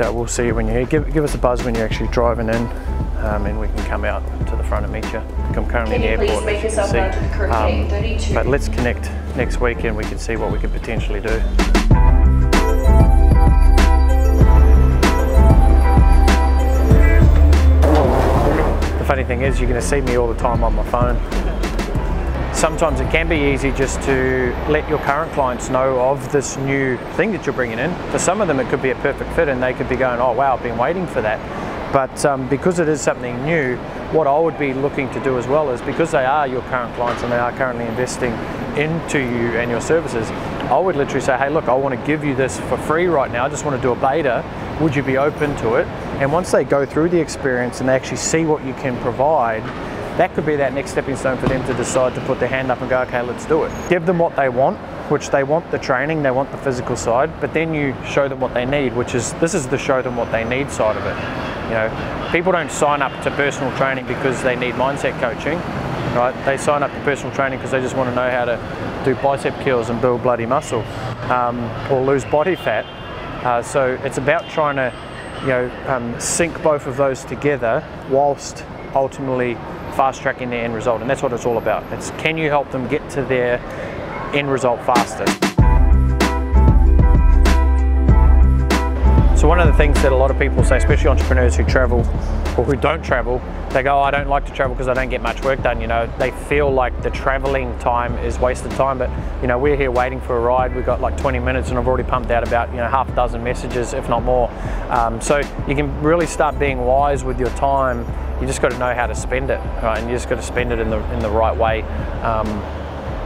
we'll see you when you're here. Give us a buzz when you're actually driving in, and we can come out to the front and meet you. I'm currently in the airport, as you can see. But let's connect next week and we can see what we could potentially do. The funny thing is, you're going to see me all the time on my phone. Sometimes it can be easy just to let your current clients know of this new thing that you're bringing in. For some of them it could be a perfect fit and they could be going, oh wow, I've been waiting for that. But because it is something new, what I would be looking to do as well is, because they are your current clients and they are currently investing into you and your services, I would literally say, hey look, I want to give you this for free right now, I just want to do a beta, would you be open to it? And once they go through the experience and they actually see what you can provide, that could be that next stepping stone for them to decide to put their hand up and go, okay, let's do it. Give them what they want, which they want the training, they want the physical side, but then you show them what they need, which is, this is the show them what they need side of it. You know, people don't sign up to personal training because they need mindset coaching, right? They sign up to personal training because they just want to know how to do bicep curls and build bloody muscle, or lose body fat. So it's about trying to, you know, sync both of those together whilst ultimately fast tracking their end result, and that's what it's all about. It's, can you help them get to their end result faster? So one of the things that a lot of people say, especially entrepreneurs who travel or who don't travel, they go, oh, I don't like to travel because I don't get much work done. You know, they feel like the traveling time is wasted time, but you know, we're here waiting for a ride. We've got like 20 minutes and I've already pumped out about, you know, half a dozen messages, if not more. So you can really start being wise with your time. You just got to know how to spend it, right? And you just got to spend it in the right way,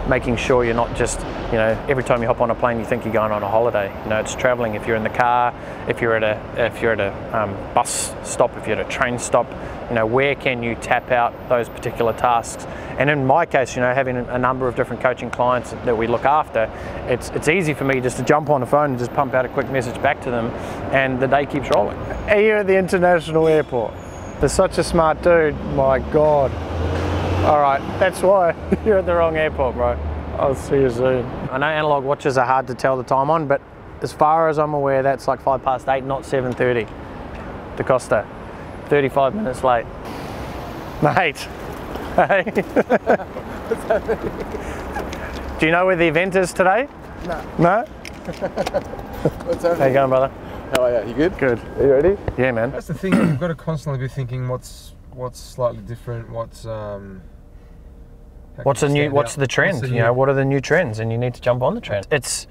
making sure you're not just, you know, every time you hop on a plane you think you're going on a holiday. You know, it's traveling. If you're in the car, if you're at a bus stop, if you're at a train stop, you know, where can you tap out those particular tasks? And in my case, you know, having a number of different coaching clients that we look after, it's easy for me just to jump on the phone and just pump out a quick message back to them, and the day keeps rolling. Here at the international airport. They're such a smart dude, my God. All right, that's why you're at the wrong airport, bro. I'll see you soon. I know analog watches are hard to tell the time on, but as far as I'm aware, that's like 8:05, not 7:30. DaCosta, 35 minutes late. Mate, hey. What's happening? Do you know where the event is today? No. No? What's happening? How you going, brother? How are you? You good? Good. Are you ready? Yeah, man. That's the thing. You've got to constantly be thinking what's slightly different. What's the trend? You know, what are the new trends? And you need to jump on the trend. It's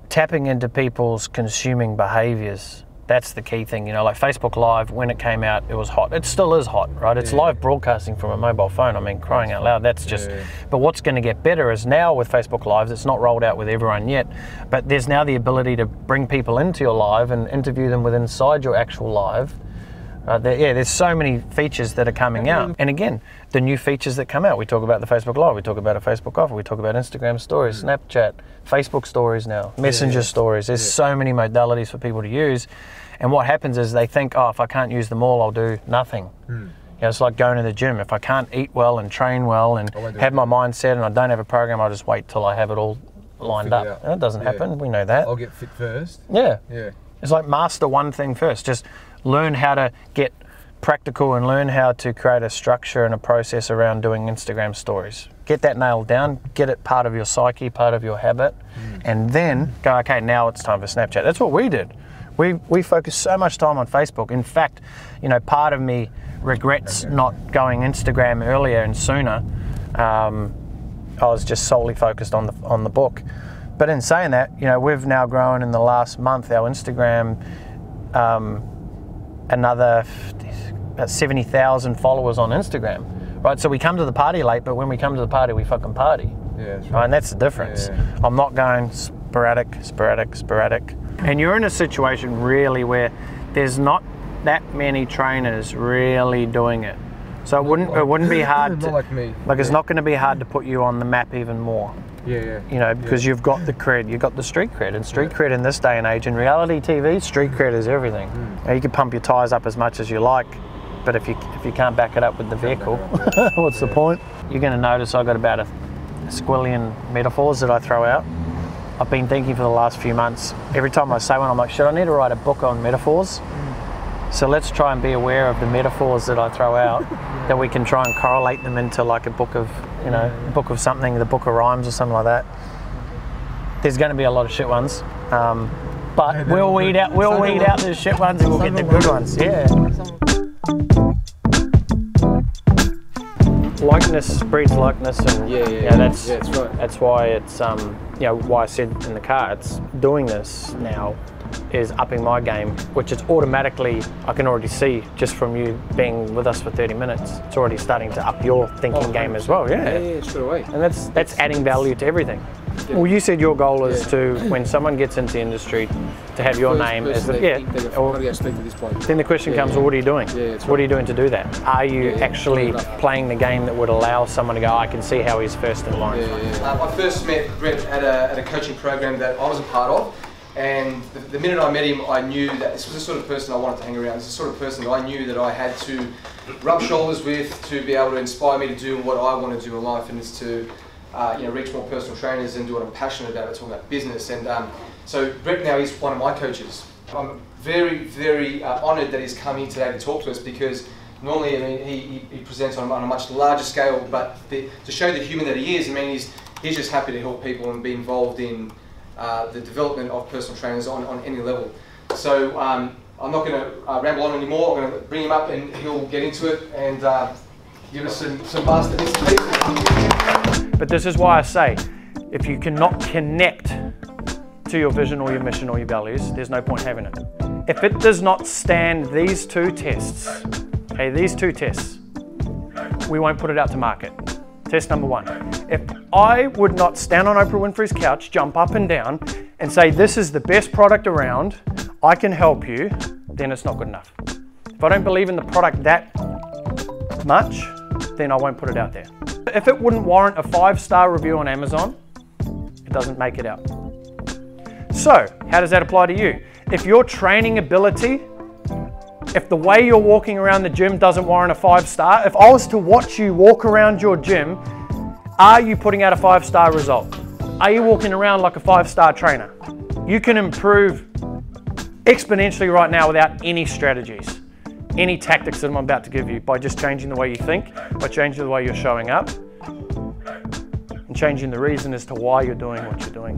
tapping into people's consuming behaviors. That's the key thing. You know, like Facebook Live, when it came out, it was hot. It still is hot, right? It's live broadcasting from a mobile phone. I mean, crying out loud, that's just... But what's going to get better is now with Facebook Lives, it's not rolled out with everyone yet, but there's now the ability to bring people into your live and interview them with inside your actual live. There's so many features that are coming out. And again, the new features that come out, we talk about the Facebook Live, we talk about a Facebook offer, we talk about Instagram stories, Snapchat, Facebook stories now, Messenger stories. There's so many modalities for people to use. And what happens is they think, oh, if I can't use them all, I'll do nothing. You know, it's like going to the gym. If I can't eat well and train well and have my mindset and I don't have a program, I'll just wait till I have it all lined up. And it doesn't happen, we know that. I'll get fit first. Yeah. It's like master one thing first. Just learn how to get practical and learn how to create a structure and a process around doing Instagram stories. Get that nailed down, get it part of your psyche, part of your habit, and then go, okay, now it's time for Snapchat. That's what we did. We focused so much time on Facebook. In fact, you know, part of me regrets not going Instagram earlier and sooner. I was just solely focused on the book. But in saying that, you know, we've now grown in the last month our Instagram another about 70,000 followers on Instagram, right? So we come to the party late, but when we come to the party, we fucking party. Yeah, that's right. And that's the difference. I'm not going sporadic. And you're in a situation really where there's not that many trainers really doing it. So it wouldn't be hard to, like me. Like it's not going to be hard to put you on the map even more. You know, because you've got the cred, you've got the street cred, and street cred in this day and age, in reality TV, street cred is everything. Now, you can pump your tyres up as much as you like, but if you can't back it up with the vehicle, what's the point? You're going to notice I've got about a squillion metaphors that I throw out. I've been thinking for the last few months, every time I say one, I'm like, should I need to write a book on metaphors? So let's try and be aware of the metaphors that I throw out, that we can try and correlate them into like a book of, you know, a book of something, the book of rhymes or something like that. There's going to be a lot of shit ones, but we'll weed out the shit ones and we'll get the good ones. Yeah. Likeness breeds likeness, and that's right. That's why it's you know, why I said in the car, it's doing this now is upping my game, which is automatically, I can already see just from you being with us for 30 minutes, it's already starting to up your thinking game as well. Yeah, straight away. And that's adding value to everything. Yeah. Well, you said your goal is to, when someone gets into the industry, to have your name as the, then the question comes, well, what are you doing? What are you doing to do that? Are you actually playing the game that would allow someone to go, I can see how he's first in line? I first met Brett at a coaching program that I was a part of. And the minute I met him, I knew that this was the sort of person I wanted to hang around. This is the sort of person that I knew that I had to rub shoulders with to be able to inspire me to do what I want to do in life, and it's to you know, reach more personal trainers and do what I'm passionate about, talking about business. And so Brett now is one of my coaches. I'm very, very honoured that he's come here today to talk to us, because normally, I mean, he presents on a much larger scale, but to show the human that he is, I mean, he's just happy to help people and be involved in the development of personal trainers on any level. So I'm not going to ramble on anymore. I'm going to bring him up and he'll get into it and give us some master bits and pieces. But this is why I say, if you cannot connect to your vision or your mission or your values, there's no point having it. If it does not stand these two tests, okay, we won't put it out to market. Test number one. If I would not stand on Oprah Winfrey's couch, jump up and down, and say, this is the best product around, I can help you, then it's not good enough. If I don't believe in the product that much, then I won't put it out there. If it wouldn't warrant a 5-star review on Amazon, it doesn't make it out. So, how does that apply to you? If your training ability, if the way you're walking around the gym doesn't warrant a 5-star, if I was to watch you walk around your gym, are you putting out a 5-star result? Are you walking around like a 5-star trainer? You can improve exponentially right now without any strategies, any tactics that I'm about to give you, by just changing the way you think, by changing the way you're showing up, and changing the reason as to why you're doing what you're doing.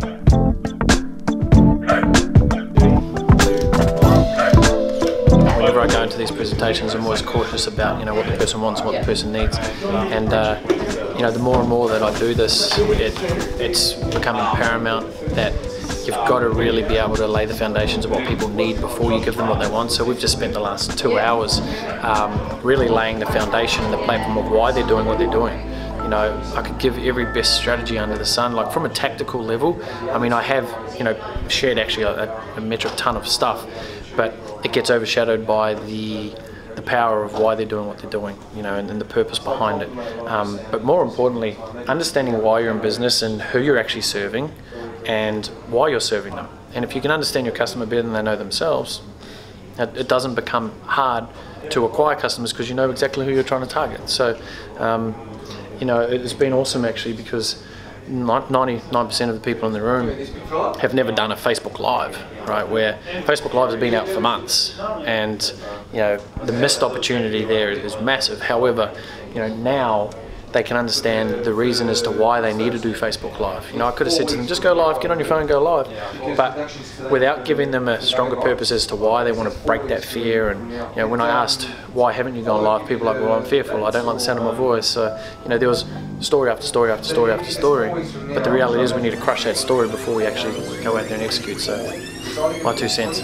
Whenever I go into these presentations, I'm always cautious about, you know, what the person wants and what the person needs. And you know, the more and more that I do this, it's becoming paramount that you've got to really be able to lay the foundations of what people need before you give them what they want. So we've just spent the last 2 hours really laying the foundation and the platform of why they're doing what they're doing. You know, I could give every best strategy under the sun. Like from a tactical level, I mean, I have, you know, shared actually a metric ton of stuff, but it gets overshadowed by the power of why they're doing what they're doing, you know, and the purpose behind it. But more importantly, understanding why you're in business and who you're actually serving and why you're serving them. And if you can understand your customer better than they know themselves, it doesn't become hard to acquire customers because you know exactly who you're trying to target. So, you know, it's been awesome actually, because 99% of the people in the room have never done a Facebook Live, right? Where Facebook Lives have been out for months, and you know, the missed opportunity there is massive. However, you know, now they can understand the reason as to why they need to do Facebook Live. You know, I could have said to them, just go live, get on your phone, go live. But without giving them a stronger purpose as to why they want to break that fear. And you know, when I asked, why haven't you gone live? People were like, well, I'm fearful, I don't like the sound of my voice. So, you know, there was story after story after story after story. But the reality is we need to crush that story before we actually go out there and execute. So, my 2 cents.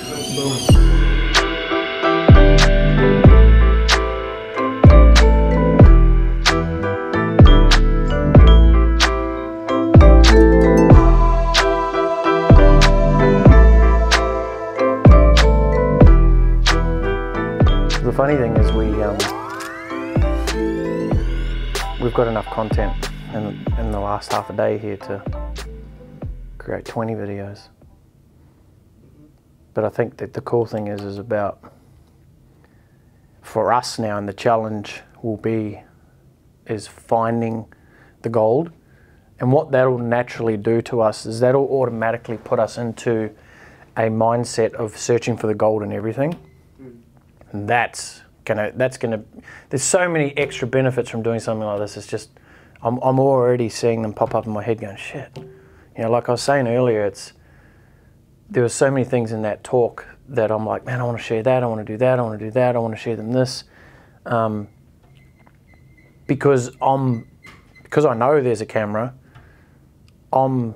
The funny thing is we've got enough content in the last half a day here to create 20 videos. But I think that the cool thing is about, for us now, and the challenge will be, is finding the gold And what that'll naturally do to us is that'll automatically put us into a mindset of searching for the gold in everything. And that's gonna, there's so many extra benefits from doing something like this. It's just, I'm already seeing them pop up in my head going, shit. You know, like I was saying earlier, there were so many things in that talk that I'm like, man, I want to share that, I want to do that, I want to do that, I want to share them this. Because I know there's a camera, I'm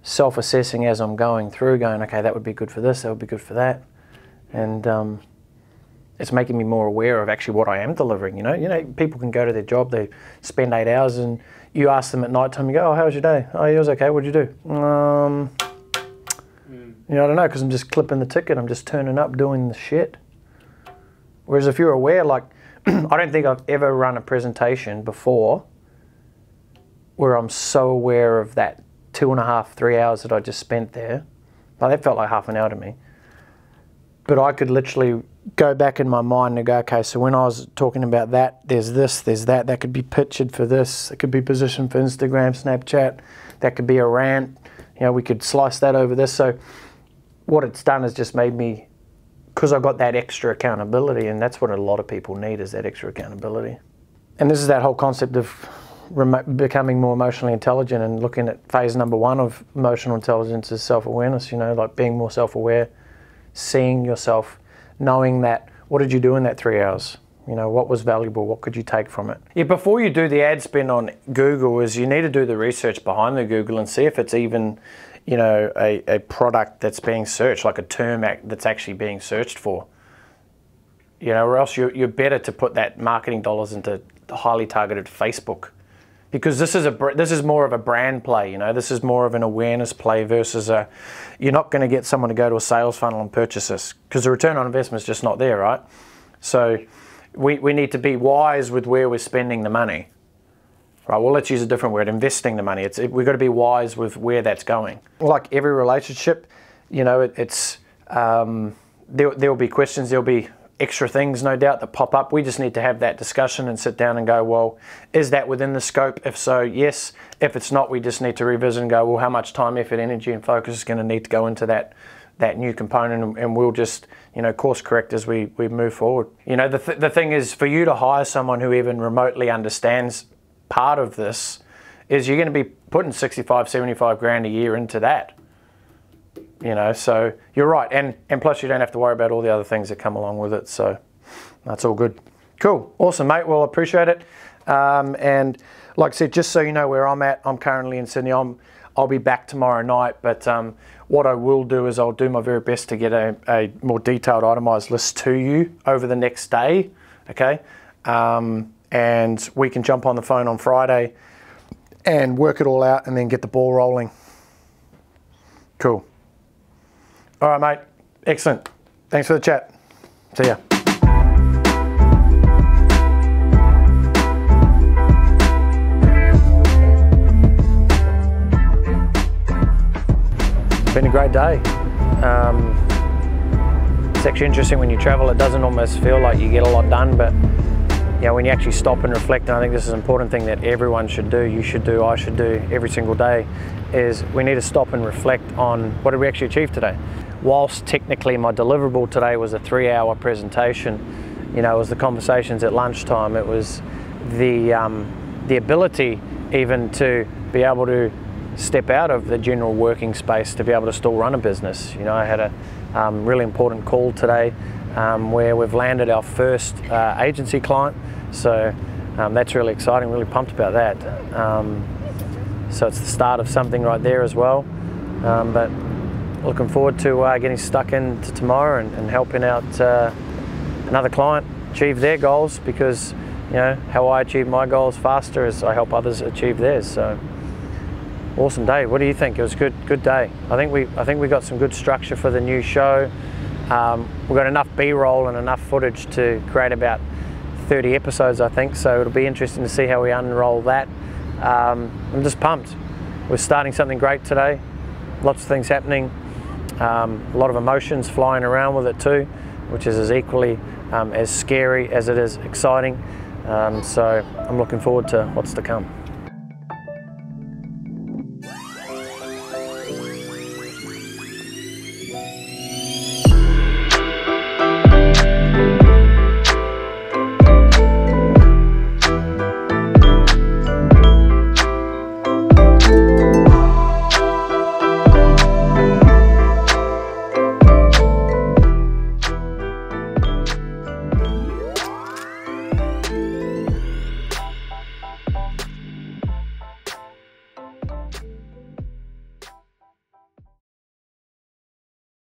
self-assessing as I'm going through, going, okay, that would be good for this, that would be good for that. And it's making me more aware of actually what I am delivering. You know, people can go to their job, they spend 8 hours, and you ask them at night time, you go, oh, how was your day? Oh, it was okay, what'd you do? You know, I don't know, because I'm just clipping the ticket, I'm just turning up, doing the shit. Whereas if you're aware, like, I don't think I've ever run a presentation before where I'm so aware of that 2.5, 3 hours that I just spent there. Like, that felt like half an hour to me. But I could literally go back in my mind and go, okay, so when I was talking about that, there's this, there's that, that could be pictured for this, it could be positioned for Instagram, Snapchat, that could be a rant, you know, we could slice that over this. So what it's done is just made me, because I got that extra accountability, and that's what a lot of people need, is that extra accountability. And this is that whole concept of becoming more emotionally intelligent, and looking at phase number 1 of emotional intelligence is self-awareness, you know, like being more self-aware, seeing yourself, knowing that, what did you do in that 3 hours? You know, what was valuable? What could you take from it? Yeah, before you do the ad spend on Google, is you need to do the research behind the Google and see if it's even, you know, a product that's being searched, like a term that's actually being searched for. You know, or else you're better to put that marketing dollars into highly targeted Facebook. Because this is more of a brand play, you know, this is more of an awareness play versus you're not going to get someone to go to a sales funnel and purchase this, because the return on investment is just not there, right? So we need to be wise with where we're spending the money, right? Well, let's use a different word, investing the money. We've got to be wise with where that's going. Like every relationship, you know, there'll be questions, there'll be extra things, no doubt, that pop up. We just need to have that discussion and sit down and go, well, is that within the scope? If so, yes. If it's not, we just need to revisit and go, well, how much time, effort, energy, and focus is going to need to go into that new component, and we'll just, you know, course correct as we move forward. You know, the thing is, for you to hire someone who even remotely understands part of this, is you're going to be putting 65, 75 grand a year into that. You know, so you're right, and plus you don't have to worry about all the other things that come along with it, so that's all good. Cool, awesome, mate. Well, I appreciate it. And like I said, just so you know where I'm at, I'm currently in Sydney. I'll be back tomorrow night, but what I will do is I'll do my very best to get a more detailed itemized list to you over the next day, okay? And we can jump on the phone on Friday and work it all out and then get the ball rolling. Cool. All right, mate. Excellent. Thanks for the chat. See ya. It's been a great day. It's actually interesting when you travel, it doesn't almost feel like you get a lot done, but you know, when you actually stop and reflect, and I think this is an important thing that everyone should do, you should do, I should do every single day, is we need to stop and reflect on what did we actually achieve today. Whilst technically my deliverable today was a 3-hour presentation, you know, it was the conversations at lunchtime, it was the ability even to be able to step out of the general working space to be able to still run a business. You know, I had a really important call today where we've landed our first agency client, so that's really exciting, really pumped about that. So it's the start of something right there as well, but looking forward to getting stuck into tomorrow and helping out another client achieve their goals, because you know how I achieve my goals faster is I help others achieve theirs. So awesome day. What do you think? It was a good day. I think we got some good structure for the new show. We've got enough B-roll and enough footage to create about 30 episodes, I think, so it'll be interesting to see how we unroll that. I'm just pumped. We're starting something great today. Lots of things happening. A lot of emotions flying around with it too, which is as equally as scary as it is exciting. So I'm looking forward to what's to come.